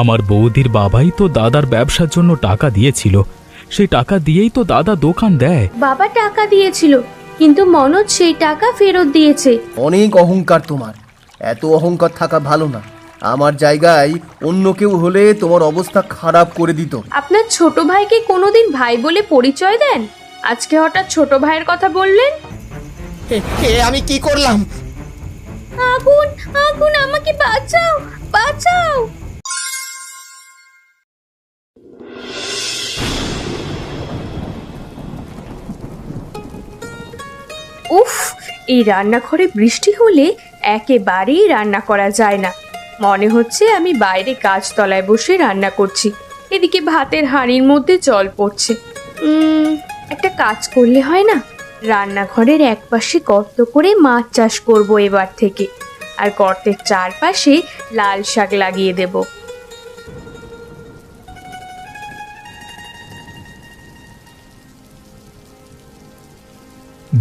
আমার বৌদির বাবাই তো দাদার ব্যবসার জন্য টাকা দিয়েছিল, সেই টাকা দিয়েই তো দাদা দোকান দেয়। বাবা টাকা দিয়েছিল, কিন্তু মনোজ সেই টাকা ফেরত দিয়েছে। অনেক অহংকার তোমার, এত অহংকার থাকা ভালো না। আমার জায়গায় অন্য কেউ হলে তোমার অবস্থা খারাপ করে দিত। আপনার ছোট ভাইকে কোনোদিন ভাই বলে পরিচয় দেন? আজকে হঠাৎ ছোট ভাইয়ের কথা বললেন। আমি কি করলাম? আগুন, আগুন, আমাকে বাঁচাও, বাঁচাও। উফ, এই রান্নাঘরে বৃষ্টি হলে একেবারেই রান্না করা যায় না। মনে হচ্ছে আমি বাইরে গাছতলায় বসে রান্না করছি, এদিকে ভাতের হাঁড়ির মধ্যে জল পড়ছে। একটা কাজ করলে হয় না? রান্নাঘরের একপাশে গর্ত করে মাছ চাষ করব এবার থেকে, আর গর্তের চারপাশে লাল শাক লাগিয়ে দেব।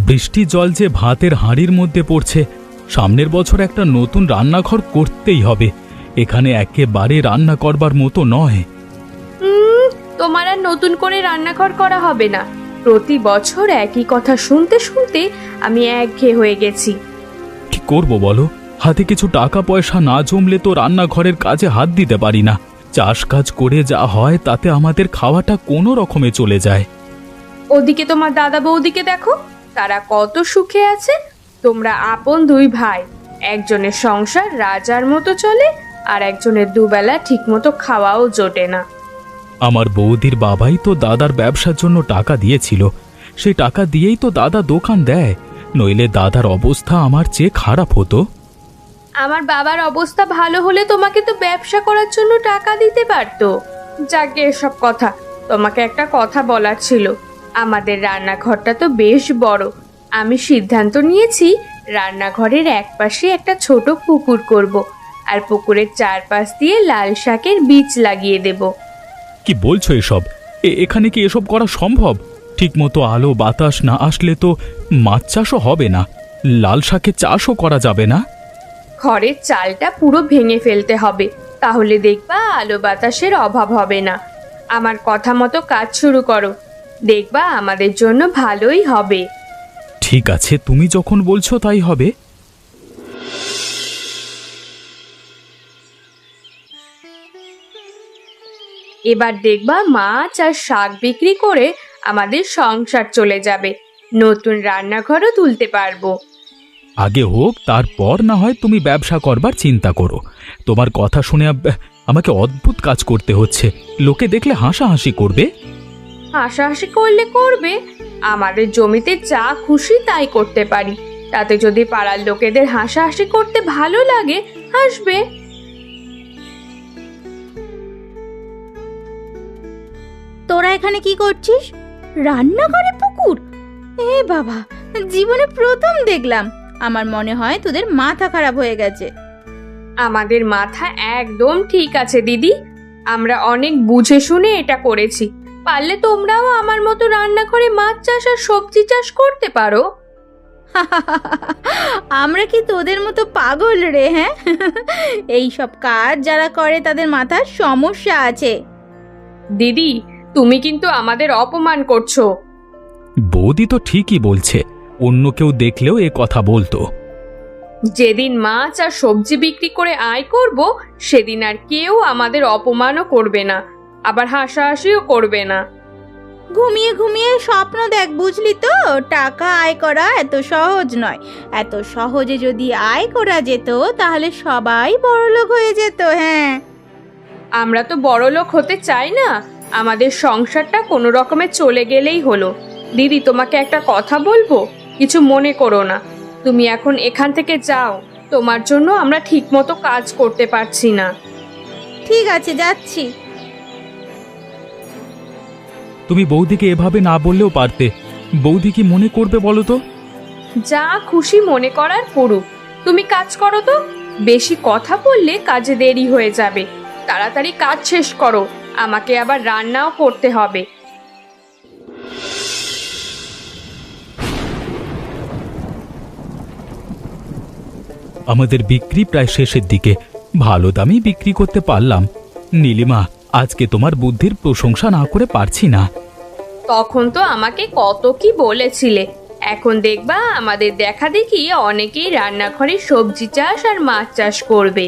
বৃষ্টির জল যে ভাতের হাঁড়ির মধ্যে পড়ছে, সামনের বছর একটা নতুন রান্নাঘর করতেই হবে। এখানে একেবারে রান্না করবার মতো নয়। তোমার আর নতুন করে রান্নাঘর করা হবে না। প্রতি বছর একই কথা শুনতে শুনতে আমি একঘেয়ে হয়ে গেছি। কি করব বলো? হাতে কিছু টাকা পয়সা না জমলে তো রান্নাঘরের কাজে হাত দিতে পারি না। চাষ কাজ করে যা হয় তাতে আমাদের খাওয়াটা কোনো রকমে চলে যায়। ওদিকে তোমার দাদা বৌদিকে দেখো, তারা কত সুখে আছে। তোমরা আপন দুই ভাই, একজনের সংসার রাজার মতো চলে, আর একজনের দুবেলা ঠিকমতো খাওয়াও জোটে না। আমার বৌদির বাবাই তো দাদার ব্যবসার জন্য টাকা দিয়েছিল, সেই টাকা দিয়েই তো দাদা দোকান দেয়, নইলে দাদার অবস্থা আমার চেয়ে খারাপ হতো। আমার বাবার অবস্থা ভালো হলে তোমাকে তো ব্যবসা করার জন্য টাকা দিতে পারতো। যাকে এসব কথা, তোমাকে একটা কথা বলার ছিল। আমাদের রান্নাঘরটা তো বেশ বড়। আমি সিদ্ধান্ত নিয়েছি রান্নাঘরের একপাশে একটা ছোট পুকুর করব, আর পুকুরের চারপাশ দিয়ে লাল শাকের বীজ লাগিয়ে দেব। কি বলছো এসব? এখানে কি এসব করা সম্ভব? ঠিকমতো আলো বাতাস না আসলে তো মাছ চাষও হবে না, লাল শাকের চাষও করা যাবে না। ঘরের চালটা পুরো ভেঙে ফেলতে হবে, তাহলে দেখবা আলো বাতাসের অভাব হবে না। আমার কথা মতো কাজ শুরু করো, দেখবা আমাদের জন্য ভালোই হবে। ঠিক আছে, তুমি যখন বলছো তাই হবে। এবার দেখবা মাছ আর শাক বিক্রি করে আমাদের সংসার চলে যাবে, নতুন রান্নাঘরও তুলতে পারবো। আগে হোক, তারপর না হয় তুমি ব্যবসা করবার চিন্তা করো। তোমার কথা শুনে আমাকে অদ্ভুত কাজ করতে হচ্ছে, লোকে দেখলে হাসাহাসি করবে। হাসাহাসি করলে করবে, আমাদের জমিতে যা খুশি তাই করতে পারি। তাতে যদি পাড়ার লোকেদের হাসাহাসি করতে ভালো লাগে, হাসবে। তোরা এখানে কি করছিস? রান্নাঘরে পুকুর? এ বাবা, জীবনে প্রথম দেখলাম। আমার মনে হয় তোদের মাথা খারাপ হয়ে গেছে। আমাদের মাথা একদম ঠিক আছে দিদি, আমরা অনেক বুঝে শুনে এটা করেছি। পারলে তোমরাও আমার মতো রান্নাঘরে মাছ চাষ আর সবজি চাষ করতে পারো। আমরা কি তোদের মতো পাগল রে? হ্যাঁ, এই সব কাজ যারা করে তাদের মাথার সমস্যা আছে। দিদি, তুমি কিন্তু আমাদের অপমান করছো। বৌদি তো ঠিকই বলছে, অন্য কেউ দেখলেও এ কথা বলতো। যেদিন মাছ আর সবজি বিক্রি করে আয় করব, সেদিন আর কেউ আমাদের অপমানও করবে না, আবার হাসাহাসিও করবে না। ঘুমিয়ে ঘুমিয়ে স্বপ্ন দেখ, বুঝলি তো? টাকা আয় করা এত সহজ নয়। এত সহজে যদি আয় করা যেত তাহলে সবাই বড়লোক হয়ে যেত। হ্যাঁ, আমরা তো বড়লোক হতে চাই না, আমাদের সংসারটা কোনো রকমে চলে গেলেই হলো। দিদি, তোমাকে একটা কথা বলবো, কিছু মনে করো না। তুমি এখন এখান থেকে যাও, তোমার জন্য আমরা ঠিকমতো কাজ করতে পারছি না। ঠিক আছে, যাচ্ছি। তুমি বৌদিকে এভাবে না বললেও পারতে। বৌদি কি মনে করবে বলো তো? যা খুশি মনে করার করুক, তুমি কাজ করো তো। বেশি কথা বললে কাজে দেরি হয়ে যাবে। তাড়াতাড়ি কাজ শেষ করো, আমাকে আবার রান্নাও করতে হবে। আমাদের বিক্রি প্রায় শেষের দিকে, ভালো দামেই বিক্রি করতে পারলাম। নীলিমা, আজকে তোমার বুদ্ধির প্রশংসা না করে পারছি না। তখন তো আমাকে কত কি বলেছিলে, এখন দেখবা আমাদের দেখা দেখি অনেকেই রান্নাঘরে সবজি চাষ আর মাছ চাষ করবে।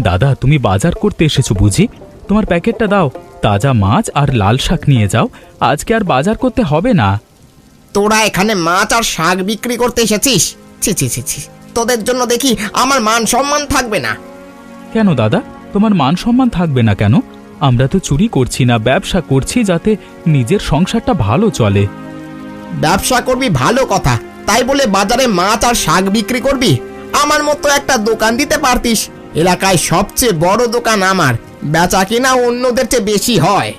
দাদা, তুমি বাজার করতে এসেছো বুঝি? তোমার প্যাকেটটা দাও, তাজা মাছ আর লাল শাক নিয়ে যাও, আজকে আর বাজার করতে হবে না। তোরা এখানে মাছ আর শাক বিক্রি করতে এসেছিস? ছি ছি ছি ছি, তোদের জন্য দেখি আমার মান সম্মান থাকবে না। কেন দাদা, তোমার মান সম্মান থাকবে না কেন? আমরা তো চুরি করছি না, ব্যবসা করছি যাতে নিজের সংসারটা ভালো চলে। ব্যবসা করবি ভালো কথা, তাই বলে বাজারে মাছ আর শাক বিক্রি করবি? আমার মতো একটা দোকান দিতে পারতিস। এলাকায় সবচেয়ে বড় দোকান আমার, বেচা কিনা অন্যদের চেয়ে বেশি হয়।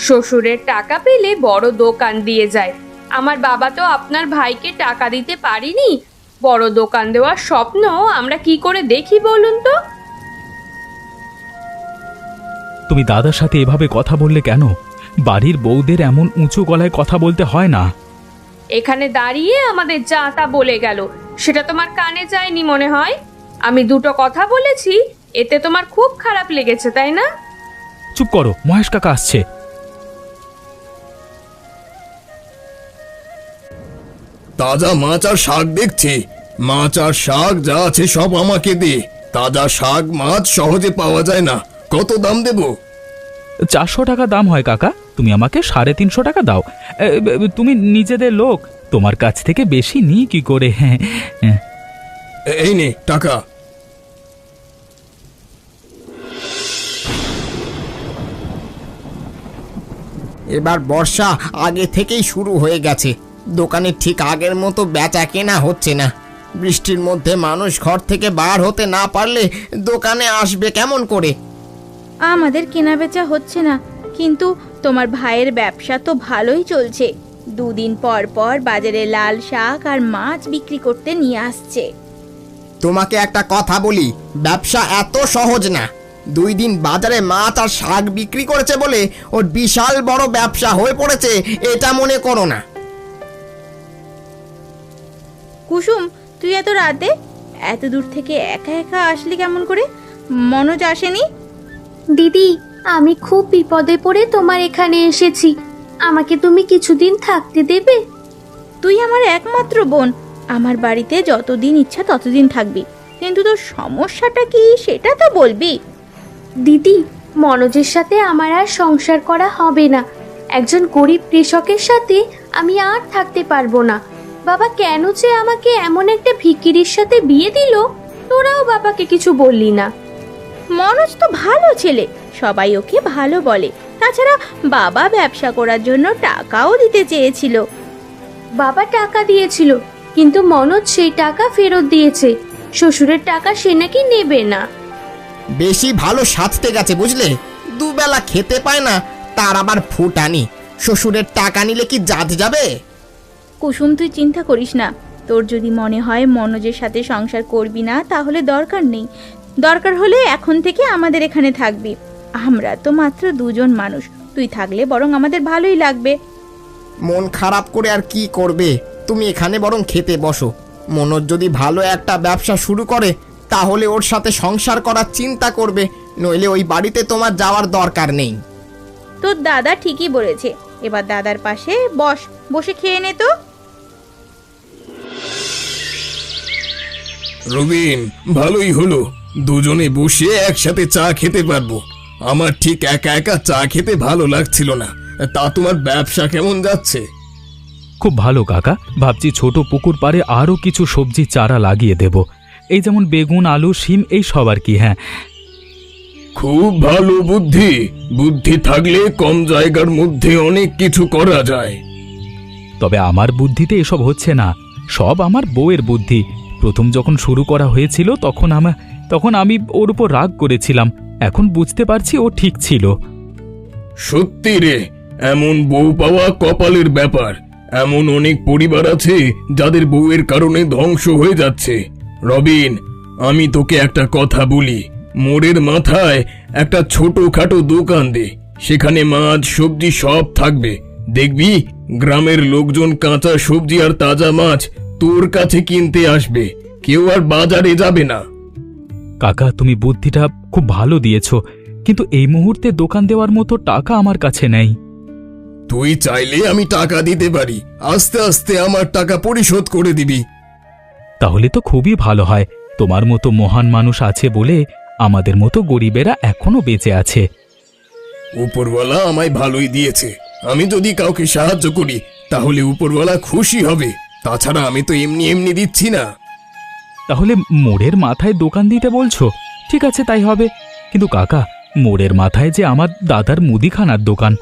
শ্বশুরের টাকা পেলে বড় দোকান দিয়ে যায়। আমার বাবা তো আপনার ভাইকে টাকা দিতে পারিনি, বড় দোকান দেওয়ার স্বপ্ন আমরা কি করে দেখি বলুন তো? তুমি দাদার সাথে এভাবে কথা বললে কেন? বাড়ির বউদের এমন উঁচু গলায় কথা বলতে হয় না। এখানে দাঁড়িয়ে আমাদের যা তা বলে গেল, সেটা তোমার কানে যায়নি মনে হয়? আমি দুটো কথা বলেছি, এতে তোমার খুব খারাপ লেগেছে তাই না? চুপ করো, মহেশ কাকা আসছে। তাজা মাছ আর শাক দেখছি। মাছ আর শাক যা আছে সব আমাকে দে। তাজা শাক মাছ সহজে পাওয়া যায় না, কত দাম দেব? 400 টাকা দাম হয় কাকা, তুমি আমাকে 350 টাকা দাও। তুমি নিজেদের লোক, তোমার কাছ থেকে বেশি নিই কি করে? হ্যাঁ, এই নে টাকা। এবার বর্ষা আগে থেকেই শুরু হয়ে গেছে, দোকানে ঠিক আগের মতো বেচা কেনা হচ্ছে না। বৃষ্টির মধ্যে মানুষ ঘর থেকে বার হতে না পারলে দোকানে আসবে কেমন করে? আমাদের কেনা বেচা হচ্ছে না, কিন্তু তোমার ভাইয়ের ব্যবসা তো ভালোই চলছে। 2 দিন পর পর বাজারে লাল শাক আর মাছ বিক্রি করতে নিয়ে আসছে। তোমাকে একটা কথা বলি, ব্যবসা এত সহজ না। 2 দিন বাজারে মাছ আর শাক বিক্রি করেছে বলে ওর বিশাল বড় ব্যবসা হয়ে পড়েছে এটা মনে করো না। কুসুম, তুই এত রাতে এত দূর থেকে একা একা আসলি কেমন করে? মনোজ আসেনি? দিদি, আমি খুব বিপদে পড়ে তোমার এখানে এসেছি, আমাকে তুমি কিছুদিন থাকতে দেবে? তুই আমার একমাত্র বোন, আমার বাড়িতে যতদিন ইচ্ছা ততদিন থাকবি, কিন্তু তোর সমস্যাটা কি সেটা তো বলবি। দিদি, মনোজের সাথে আমার আর সংসার করা হবে না। একজন গরিব কৃষকের সাথে আমি আর থাকতে পারবো না। বাবা কেন যে আমাকে এমন একটা ভিখিরির সাথে বিয়ে দিল, তোরাও বাবাকে কিছু বললি না। মনোজ তো ভালো ছেলে, সবাই ওকে ভালো বলে। তাছাড়া বাবা ব্যবসা করার জন্য টাকাও দিতে চেয়েছিল। বাবা টাকা দিয়েছিল, কিন্তু মনোজ সেই টাকা ফেরত দিয়েছে। শ্বশুরের টাকা সে নাকি নেবে না। বেশি ভালো সাজতে গেছে বুঝলে, দুবেলা খেতে পায় না, তার আবার ফুটানি। শ্বশুরের টাকা নিলে কি জাত যাবে? কুসুম, তুই চিন্তা করিস না। তোর যদি মনে হয় মনোজের সাথে সংসার করবি না, তাহলে দরকার নেই। দরকার হলে এখন থেকে আমাদের এখানে থাকবি। আমরা তো মাত্র 2 জন মানুষ, তুই থাকলে বরং আমাদের ভালোই লাগবে। মন খারাপ করে আর কি করবে? তুমি এখানে বরং খেতে বসো। মনোজ যদি ভালো একটা ব্যবসা শুরু করে তাহলে ওর সাথে সংসার করার চিন্তা করবে, নইলে ওই বাড়িতে তোমার যাওয়ার দরকার নেই। তোর দাদা ঠিকই বলেছে, এবার দাদার পাশে বসে খেয়ে নে তো। রবিন, ভালোই হলো, দুজনে বসে একসাথে চা খেতে পারবো। আমার ঠিক একা একা চা খেতে ভালো লাগছিল না। তা তোমার ব্যবসা কেমন যাচ্ছে? খুব ভালো কাকা, ভাবছি ছোট পুকুর পাড়ে আরো কিছু সবজি চারা লাগিয়ে দেব। এই যেমন বেগুন, আলু, শিম, এই সব আর কি। হ্যাঁ, খুব ভালো বুদ্ধি। বুদ্ধি থাকলে কম জায়গার মধ্যে অনেক কিছু করা যায়। তবে আমার বুদ্ধিতে এসব হচ্ছে না, সব আমার বউয়ের বুদ্ধি। প্রথম যখন শুরু করা হয়েছিল তখন আমি ওর উপর রাগ করেছিলাম, এখন বুঝতে পারছি ও ঠিক ছিল। সত্যি রে, এমন বউ পাওয়া কপালের ব্যাপার। এমন অনেক পরিবার আছে যাদের বউয়ের কারণে ধ্বংস হয়ে যাচ্ছে। রবিন, আমি তোকে একটা কথা বলি, মোড়ের মাথায় একটা ছোটখাটো দোকান দে, সেখানে মাছ সবজি সব থাকবে। দেখবি গ্রামের লোকজন কাঁচা সবজি আর তাজা মাছ তোর কাছে কিনতে আসবে, কেউ আর বাজারে যাবে না। কাকা তুমি বুদ্ধিটা খুব ভালো দিয়েছো, কিন্তু এই মুহূর্তে দোকান দেওয়ার মতো টাকা আমার কাছে নেই। তুই চাইলে আমি টাকা দিতে পারি, আস্তে আস্তে আমার টাকা পরিশোধ করে দিবি। তাহলে তো খুবই ভালো হয়। তোমার মতো মহান মানুষ আছে বলে আমাদের মতো গরিবেরা এখনো বেঁচে আছে। উপরওয়ালা আমায় ভালোই দিয়েছে, আমি যদি কাউকে সাহায্য করি তাহলে উপরওয়ালা খুশি হবে। তাছাড়া আমি তো এমনি এমনি দিচ্ছি না। তাহলে মোড়ের মাথায় দোকান দিতে বলছো? ঠিক আছে, তাই হবে। কিন্তু কাকা, মোড়ের মাথায় যে আমার দাদার মুদিখানার দোকান,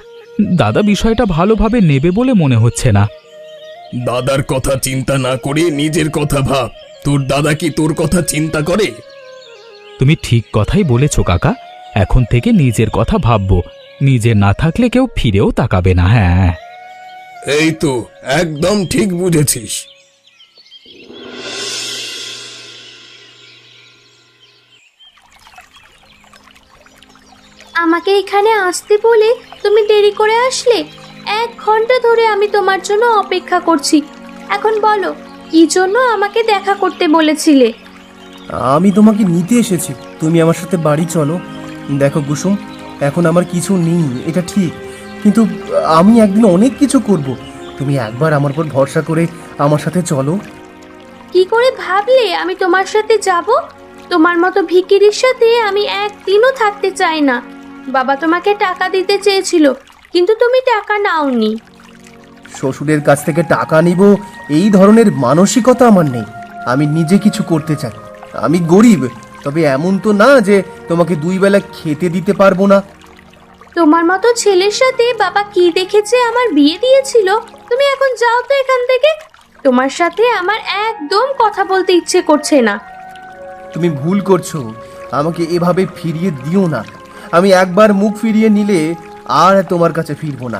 দাদা বিষয়টা ভালোভাবে নেবে বলে মনে হচ্ছে না। দাদার কথা চিন্তা না করে নিজের কথা ভাব। তোর দাদা কি তোর কথা চিন্তা করে? তুমি ঠিক কথাই বলেছো কাকা, এখন থেকে নিজের কথা ভাববো। নিজে না থাকলে কেউ ফিরেও তাকাবে না। হ্যাঁ, এই তো একদম ঠিক বুঝেছিস। আমাকে এখানে আসতে বলে তুমি দেরি করে আসলে। 1 ঘন্টা ধরে আমি তোমার জন্য অপেক্ষা করছি। এখন বলো, কি জন্য আমাকে দেখা করতে বলেছিলে? আমি তোমাকে নিতে এসেছি, তুমি আমার সাথে বাড়ি চলো। দেখো কুসুম, এখন আমার কিছু নেই, এটা ঠিক, কিন্তু আমি একদিন অনেক কিছু করব। তুমি একবার আমার উপর ভরসা করে আমার সাথে চলো। কি করে ভাবলে আমি তোমার সাথে যাব? তোমার মতো ভিখিরির সাথে আমি একদিনও থাকতে চাই না। বাবা তোমাকে টাকা দিতে চেয়েছিল, কিন্তু তুমি টাকা নাওনি। শ্বশুরের কাছ থেকে টাকা নিব এই ধরনের মানসিকতা আমার নেই। আমি নিজে কিছু করতে চাই। আমি গরিব, তবে এমন তো না যে তোমাকে 2 বেলা খেতে দিতে পারবো না। তোমার মতো ছেলের সাথে বাবা কি দেখেছে আমার বিয়ে দিয়েছিল? তুমি এখন যাও তো এখান থেকে। তোমার সাথে আমার একদম কথা বলতে ইচ্ছে করছে না। তুমি ভুল করছো, আমাকে এভাবে ফিরিয়ে দিও না। আমি একবার মুখ ফিরিয়ে নিলে আর তোমার কাছে ফিরবো না।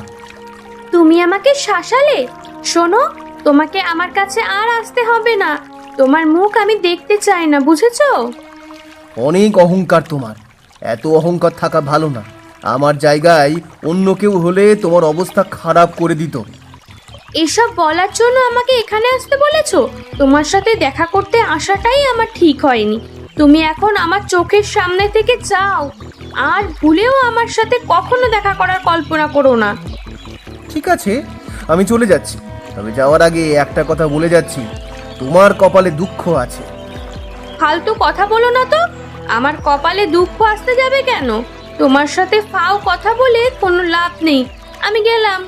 তুমি আমাকে শাসালে। শোনো, তোমাকে আমার কাছে আর আসতে হবে না। তোমার মুখ আমি দেখতে চাই না, বুঝেছো? অনেক অহংকার তোমার, এত অহংকার থাকা ভালো না। আমার জায়গায় অন্য কেউ হলে তোমার অবস্থা খারাপ করে দিত। এসব বলার জন্য আমাকে এখানে আসতে বলেছো? তোমার সাথে দেখা করতে আসাটাই আমার ঠিক হয়নি। তুমি এখন আমার চোখের সামনে থেকে যাও, আর ভুলেও আমার সাথে কখনো দেখা করার কল্পনা করো না। ঠিক আছে, আমি চলে যাচ্ছি। তবে যাওয়ার আগে একটা কথা বলে যাচ্ছি, তোমার কপালে দুঃখ আছে। ফালতু কথা বলো না তো। আমার কপালে দুঃখ আসতে যাবে কেন? তোমার সাথে ফাও কথা বলে কোনো লাভ নেই। আমি গেলাম।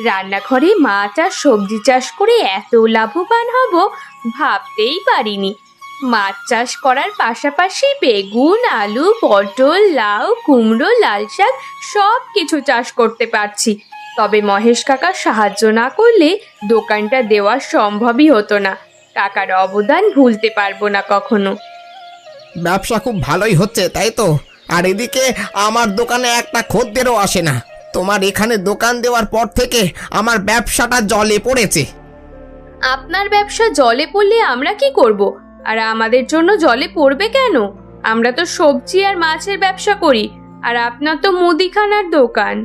রান্নাঘরে মাছ আর সবজি চাষ করে এত লাভবান হব ভাবতেই পারিনি। মাছ চাষ করার পাশাপাশি বেগুন, আলু, পটল, লাউ, কুমড়ো, লাল শাক সব কিছু চাষ করতে পারছি। তবে মহেশ কাকা সাহায্য না করলে দোকানটা দেওয়া সম্ভবই হতো না। কাকার অবদান ভুলতে পারবো না কখনো। ব্যবসা খুব ভালোই হচ্ছে, তাই তো? আর এদিকে আমার দোকানে একটা খদ্দেরও আসে না। তোমার এখানে দোকান দেওয়ার পর থেকে আমার ব্যবসাটা জলে পড়েছে। আপনার ব্যবসা জলে পড়লে আমরা কি করব? আর আমাদের জন্য জলে পড়বে কেন? আমরা তো সবজি আর মাছের ব্যবসা করি, আর আপনার তো মুদিখানার দোকান।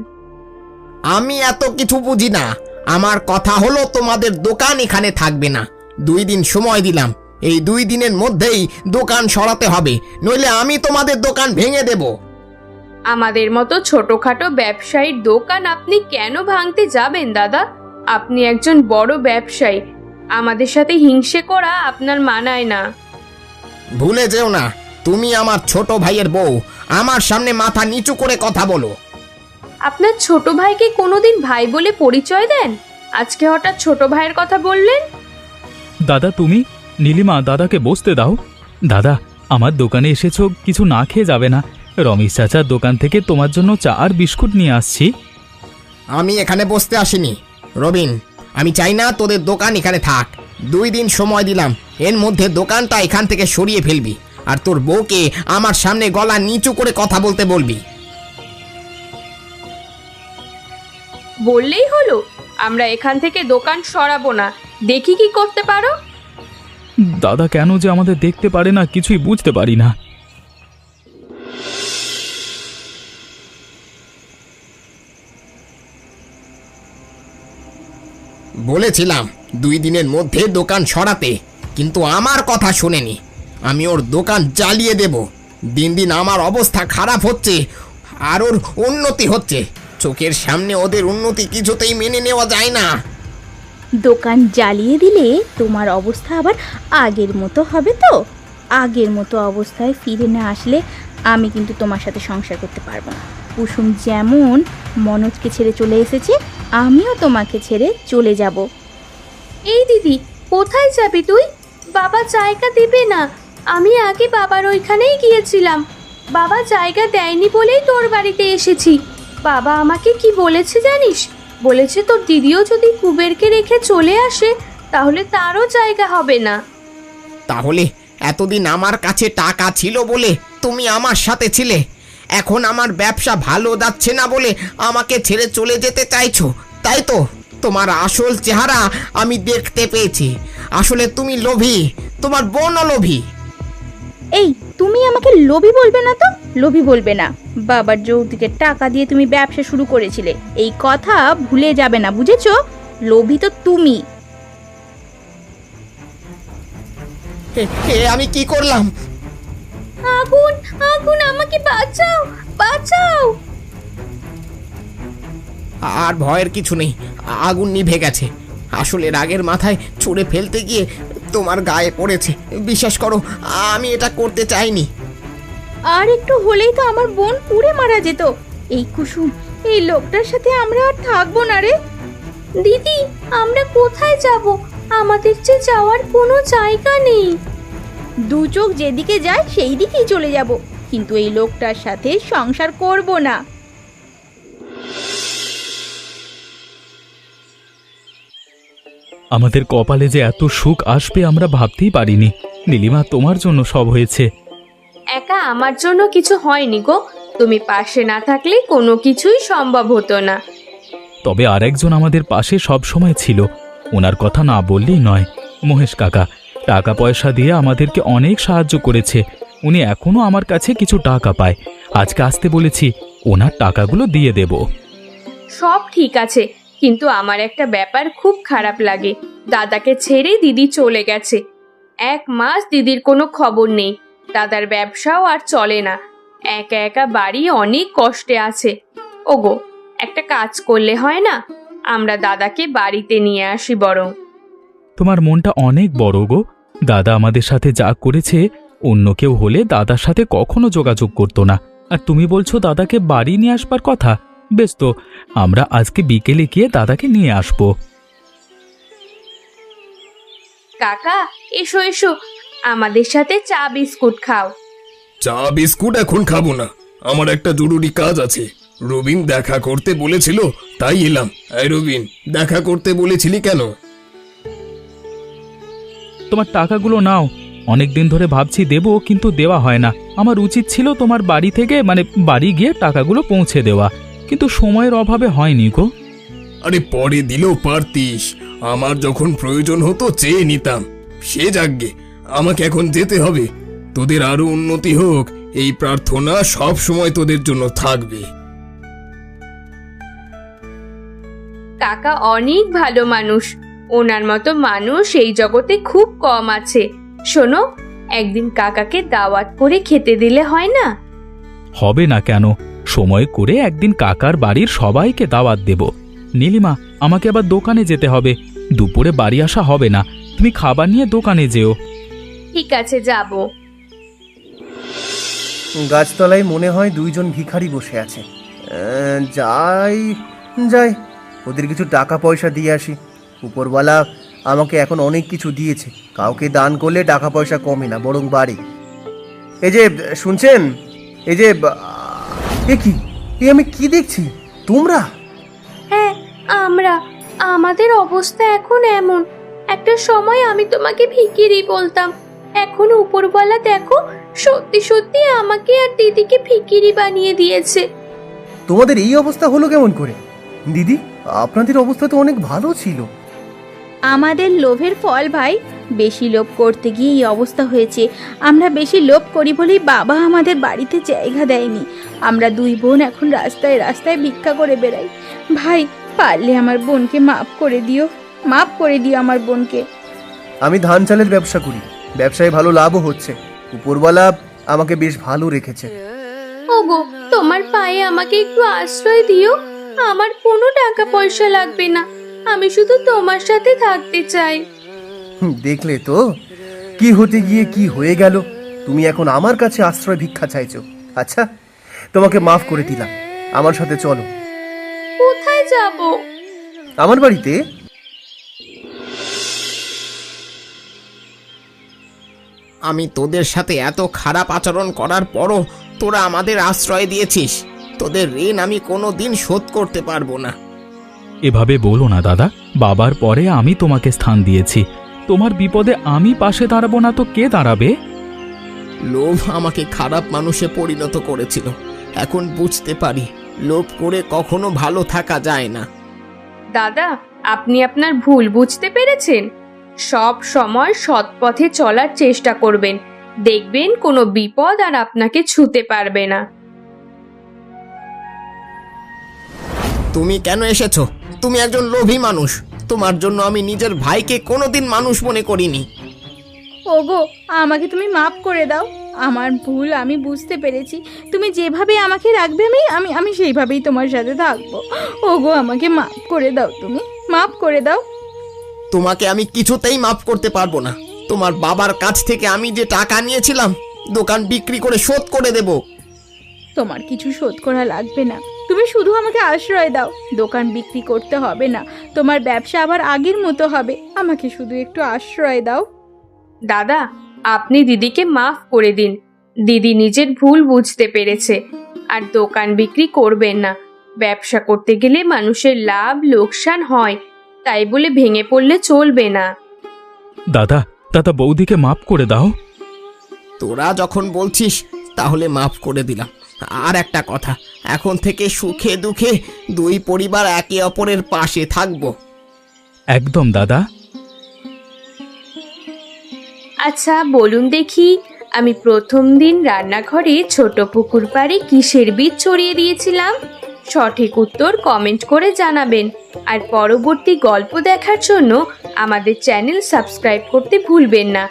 আমি এত কিছু বুঝি না। আমার কথা হলো তোমাদের দোকান এখানে থাকবে না। 2 দিন সময় দিলাম, এই 2 দিনের মধ্যেই দোকান সরাতে হবে, নইলে আমি তোমাদের দোকান ভেঙে দেব। আমাদের মতো ছোটখাটো ব্যবসায়ীর দোকান আপনি কেন ভাঙতে যাবেন দাদা? আপনি একজন বড় ব্যবসায়ী, আমাদের সাথে হিংসে করা আপনার মানায় না। ভুলে যেও না, তুমি আমার ছোট ভাইয়ের বউ। আমার সামনে মাথা নিচু করে কথা বলো। আপনার ছোট ভাইকে কোনোদিন ভাই বলে পরিচয় দেন? আজকে হঠাৎ ছোট ভাইয়ের কথা বললেন? দাদা তুমি, নীলিমা দাদাকে বসতে দাও। দাদা, আমার দোকানে এসেছো, কিছু না খেয়ে যাবে না? রমেশ চাচার দোকান থেকে তোমার জন্য চা আর বিস্কুট নিয়ে আসছি। আমি এখানে বসতে আসিনি রবিন, আমি চাই না তোদের দোকান এখানে থাক। 2 দিন সময় দিলাম, এর মধ্যে দোকানটা এখান থেকে সরিয়ে ফেলবি, আর তোর বউকে আমার সামনে গলা নিচু করে কথা বলতে বলবি। বললেই হলো? আমরা এখান থেকে দোকান সরাবো না, দেখি কি করতে পারো। দাদা কেন যে আমাদের দেখতে পারে না কিছুই বুঝতে পারি না। বলেছিলাম 2 দিনের মধ্যে দোকান সরাতে, কিন্তু আমার কথা শুনেনি। আমি ওর দোকান জ্বালিয়ে দেব। দিন দিন আমার অবস্থা খারাপ হচ্ছে, আর ওর উন্নতি হচ্ছে। চোখের সামনে ওদের উন্নতি কিছুতেই মেনে নেওয়া যায় না। দোকান জ্বালিয়ে দিলে তোমার অবস্থা আবার আগের মতো হবে তো? আগের মতো অবস্থায় ফিরে না আসলে আমি কিন্তু তোমার সাথে সংসার করতে পারবো না। কুসুম যেমন মনোজকে ছেড়ে চলে এসেছে, আমিও তোমাকে ছেড়ে চলে যাব। এই দিদি, কোথায় যাবি তুই? বাবা জায়গা দেবে না। আমি আগে বাবার ওইখানেই গিয়েছিলাম, বাবা জায়গা দেয়নি বলেই তোর বাড়িতে এসেছি। বাবা আমাকে কি বলেছে জানিস? বলেছে তোর দিদিও যদি কুবেরকে রেখে চলে আসে তাহলে তারও জায়গা হবে না। তাহলে এতদিন আমার কাছে টাকা ছিল বলে তুমি আমার সাথে ছিলে, এখন আমার ব্যবসা ভালো যাচ্ছে না বলে আমাকে ছেড়ে চলে যেতে চাইছো, তাই তো? তোমার আসল চেহারা আমি দেখতে পেয়েছি। আসলে তুমি লোভী, তোমার বোনও লোভী। এই, তুমি আমাকে লোভী বলবে না তো? লোভী বলবে না। বাবার যৌতুকের টাকা দিয়ে তুমি ব্যবসা শুরু করেছিলে, এই কথা ভুলে যাবে না, বুঝেছো? লোভী তো তুমি। আমি কি করলাম? আগুন, আগুন, আমাকে বাঁচাও, বাঁচাও। আর ভয়ের কিছু নেই, আগুন নিভে গেছে। আসলে রাগের মাথায় ছুঁড়ে ফেলতে গিয়ে তোমার গায়ে পড়েছে। বিশ্বাস করো, আমি এটা করতে চাইনি। আর একটু হলেই তো আমার বোন পুড়ে মারা যেত। এই কুসুম, এই লোকটার সাথে আমরা আর থাকবো না রে। দিদি, আমরা কোথায় যাব? আমাদের যে যাওয়ার কোনো জায়গা নেই। দু চোখ যেদিকে যায় সেই দিকেই চলে যাব, কিন্তু এই লোকটার সাথে সংসার করব না। আমাদের কপালে যে এত সুখ আসবে আমরা ভাবতেই পারিনি। নীলিমা, তোমার জন্য সব হয়েছে। একা আমার জন্য কিছু হয়নি গো, তুমি পাশে না থাকলে কোনো কিছুই সম্ভব হতো না। তবে আরেকজন আমাদের পাশে সব সময় ছিল, ওনার কথা না বললেই নয়। মহেশ কাকা টাকা পয়সা দিয়ে আমাদেরকে অনেক সাহায্য করেছে। উনি এখনো আমার কাছে কিছু টাকা পায়। আজকে আসতে বলেছি, ওনার টাকাগুলো দিয়ে দেব। সব ঠিক আছে, কিন্তু আমার একটা ব্যাপার খুব খারাপ লাগে। দাদাকে ছেড়ে দিদি চলে গেছে। 1 মাস দিদির কোনো খবর নেই। দাদার ব্যবসাও আর চলে না। একা একা বাড়ি অনেক কষ্টে আছে। ওগো, একটা কাজ করলে হয় না? আমরা দাদাকে বাড়িতে নিয়ে আসি বরং। তোমার মনটা অনেক বড় গো। দাদা আমাদের সাথে যা করেছে, অন্য কেউ হলে দাদার সাথে কখনো যোগাযোগ করতো না। আর তুমি বলছো দাদাকে বাড়ি নিয়ে আসবার কথা? বেশ তো, আমরা আজকে বিকেলে গিয়ে দাদাকে নিয়ে আসবো। কাকা, এসো এসো, আমাদের সাথে চা বিস্কুট খাও। চা বিস্কুট এখন খাবো না, আমার একটা জরুরি কাজ আছে। রবিন দেখা করতে বলেছিল, তাই এলাম। এই রবিন, দেখা করতে বলেছিলি কেন? তোমার টাকাগুলো নাও। অনেক দিন ধরে ভাবছি দেবো, কিন্তু দেওয়া হয় না। আমার উচিত ছিল তোমার বাড়ি থেকে বাড়ি গিয়ে টাকাগুলো পৌঁছে দেওয়া, কিন্তু সময়ের অভাবে হয়নি গো। আরে পরে দিলেও পারতিস, আমার যখন প্রয়োজন হতো চেয়ে নিতাম। সে যাকগে, আমাকে এখন যেতে হবে। তোদের আরো উন্নতি হোক, এই প্রার্থনা সব সময় তোদের জন্য থাকবে। কাকা অনেক ভালো মানুষ, ওনার মতো মানুষ এই জগতে খুব কম আছে। শোনো, একদিন কাকাকে দাওয়াত করে খেতে দিলে হয় না? হবে না কেন? সময় করে একদিন কাকার বাড়ির সবাইকে দাওয়াত দেব। নীলিমা, আমাকে আবার দোকানে যেতে হবে। দুপুরে বাড়ি আসা হবে না, তুমি খাবার নিয়ে দোকানে যেও। ঠিক আছে, যাব। গাছতলায় মনে হয় 2 জন ভিখারি বসে আছে। যাই যাই, ওদের কিছু টাকা পয়সা দিয়ে আসি। উপরওয়ালা আমাকে এখন অনেক কিছু দিয়েছে। কাউকে দান করলে টাকা পয়সা কমে না, বরং বাড়ে। এই যে শুনছেন, এই যে এ কি, এ আমি কি দেখছি? তোমরা? হ্যাঁ, আমাদের অবস্থা এখন এমন। একটা সময় আমি তোমাকে ভিখিরি বলতাম, এখন উপরওয়ালা দেখো সত্যি সত্যি আমাকে আর দিদিকে ভিখিরি বানিয়ে দিয়েছে। তোমাদের এই অবস্থা হলো কেমন করে? দিদি, আপনাদের অবস্থা তো অনেক ভালো ছিল। আমাদের লোভের ফল ভাই, বেশি লোভ করতে গিয়ে এই অবস্থা হয়েছে। আমরা বেশি লোভ করি বলেই বাবা আমাদের বাড়িতে জায়গা দেয়নি। আমরা 2 বোন এখন রাস্তায় রাস্তায় ভিক্ষা করে বেড়াই। ভাই, পারলে আমার বোনকে মাফ করে দিও। মাফ করে দিও আমার বোনকে। আমি ধান চালের ব্যবসা করি, ব্যবসায় ভালো লাভও হচ্ছে। উপরওয়ালা আমাকে বেশ ভালো রেখেছে। ওগো, তোমার পায়ে আমাকে একটু আশ্রয় দিও। আমার কোনো টাকা পয়সা লাগবে না, আমি শুধু তোমার সাথে থাকতে চাই। দেখলে তো কি হতে গিয়ে কি হয়ে গেল। তুমি এখন আমার কাছে আশ্রয় ভিক্ষা চাইছো। আচ্ছা, তোমাকে মাফ করে দিলাম, আমার সাথে চলো। কোথায় যাব? আমার বাড়িতে। আমি তোদের সাথে এত খারাপ আচরণ করার পরও তোরা আমাদের আশ্রয় দিয়েছিস। তোদের ঋণ আমি কোনো দিন শোধ করতে পারবো না। এভাবে বলো না দাদা, বাবার পরে আমি তোমাকে স্থান দিয়েছি। তোমার বিপদে আমি পাশে দাঁড়াবো না তো কে দাঁড়াবে? লোভ আমাকে খারাপ মানুষে পরিণত করেছিল। এখন বুঝতে পারি লোভ করে কখনো ভালো থাকা যায় না। দাদা, আপনি আপনার ভুল বুঝতে পেরেছেন। সব সময় সৎ পথে চলার চেষ্টা করবেন, দেখবেন কোনো বিপদ আর আপনাকে ছুঁতে পারবে না। তুমি কেন এসেছো? তুমি একজন লোভী মানুষ। তোমার জন্য আমি নিজের ভাইকে কোনোদিন মানুষ মনে করিনি। ওগো, আমাকে তুমি মাফ করে দাও। আমার ভুল আমি বুঝতে পেরেছি। তুমি যেভাবে আমাকে রাখবে আমি আমি আমি সেইভাবেই তোমার সাথে থাকবো। ওগো, আমাকে মাফ করে দাও, তুমি মাফ করে দাও। তোমাকে আমি কিছুতেই মাফ করতে পারবো না। তোমার বাবার কাছ থেকে আমি যে টাকা নিয়েছিলাম দোকান বিক্রি করে শোধ করে দেব। তোমার কিছু শোধ করা লাগবে না, তুমি শুধু আমাকে আশ্রয় দাও। দোকান বিক্রি করতে হবে না, তোমার ব্যবসা আবার আগের মতো হবে। আমাকে শুধু একটু আশ্রয় দাও। দাদা, আপনি দিদিকে মাফ করে দিন। দিদি নিজের ভুল বুঝতে পেরেছে। আর দোকান বিক্রি করবেন না। ব্যবসা করতে গেলে মানুষের লাভ লোকসান হয়, তাই বলে ভেঙে পড়লে চলবে না। দাদা, দাদা বৌদিকে মাফ করে দাও। তোরা যখন বলছিস তাহলে মাফ করে দিলাম। আর একটা কথা, এখন থেকে সুখে দুঃখে দুই পরিবার একে অপরের পাশে থাকবো। একদম দাদা। আচ্ছা বলুন দেখি, আমি প্রথম দিন রান্নাঘরে ছোট পুকুর পাড়ে কিসের বীজ ছড়িয়ে দিয়েছিলাম? সঠিক উত্তর কমেন্ট করে জানাবেন। আর পরবর্তী গল্প দেখার জন্য আমাদের চ্যানেল সাবস্ক্রাইব করতে ভুলবেন না।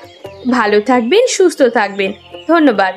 ভালো থাকবেন, সুস্থ থাকবেন। ধন্যবাদ।